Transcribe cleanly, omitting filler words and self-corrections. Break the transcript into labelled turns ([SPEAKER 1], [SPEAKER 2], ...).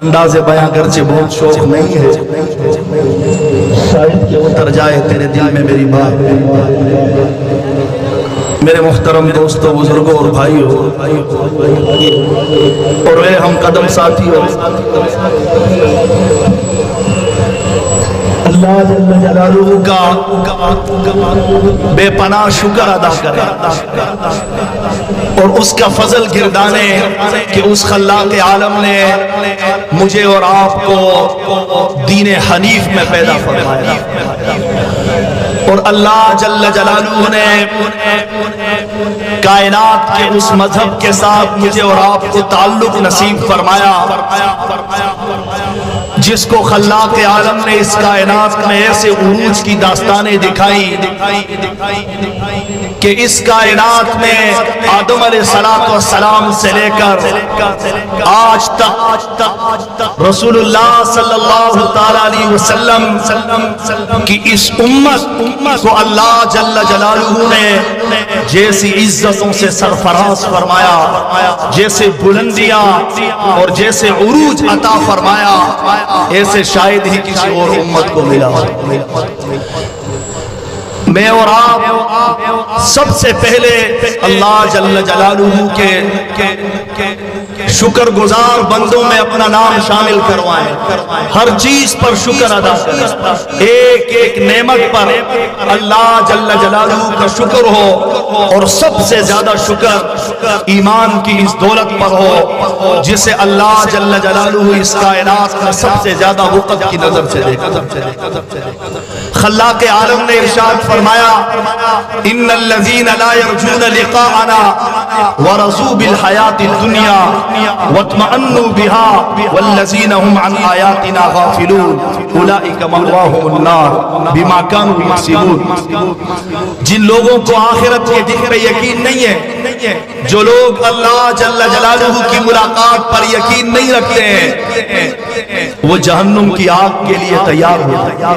[SPEAKER 1] انداز بیاں گرچہ بہت شوق نہیں ہے، شاید کہ اتر جائے تیرے دل میں میری بات۔ میرے محترم دوستوں، بزرگوں اور بھائیوں اور میرے ہم قدم ساتھیوں، اللہ جل جلالہ کا بے پناہ شکر ادا کرے اور اس کا فضل گردانے کہ اس خلاق عالم نے مجھے اور آپ کو دین حنیف میں پیدا فرمایا، اور اللہ جل جلالہ نے کائنات کے اس مذہب کے ساتھ مجھے اور آپ کو تعلق نصیب فرمایا جس کو خلاق عالم نے اس کائنات میں ایسے عروج کی داستانیں دکھائی کہ اس کائنات میں آدم علیہ السلام سے لے کر آج تک رسول اللہ صلی اللہ تعالی علیہ وسلم کی اس امت کو اللہ جل جلالہ نے جیسی عزتوں سے سرفراز فرمایا، جیسے بلندیاں اور جیسے عروج عطا فرمایا، ایسے شاید ہی کسی اور امت کو ملا۔ میں اور آپ سب سے پہلے اللہ جل جلالہ کے شکر گزار بندوں میں اپنا نام شامل کروائیں، ہر چیز پر شکر ادا کریں، ایک ایک نعمت پر اللہ جل جلالہ کا شکر ہو، اور سب سے زیادہ شکر ایمان کی اس دولت پر ہو جسے اللہ جل جلالہ اس کائنات میں سب سے زیادہ وقت کی نظر سے دیکھا۔ خلاق عالم نے ارشاد فرمایا، ان الذین لا یرجون لقاءنا ورضوا بالحیاۃ الدنیا واطمأنوا بها والذین هم عن آیاتنا غافلون اولئک مأواهم النار بما كانوا یکسبون۔ جن لوگوں کو آخرت کے دن پہ یقین نہیں ہے، جو لوگ اللہ جل جلالہ کی ملاقات پر یقین نہیں رکھتے ہیں، وہ جہنم کی آگ کے لیے تیار ہو۔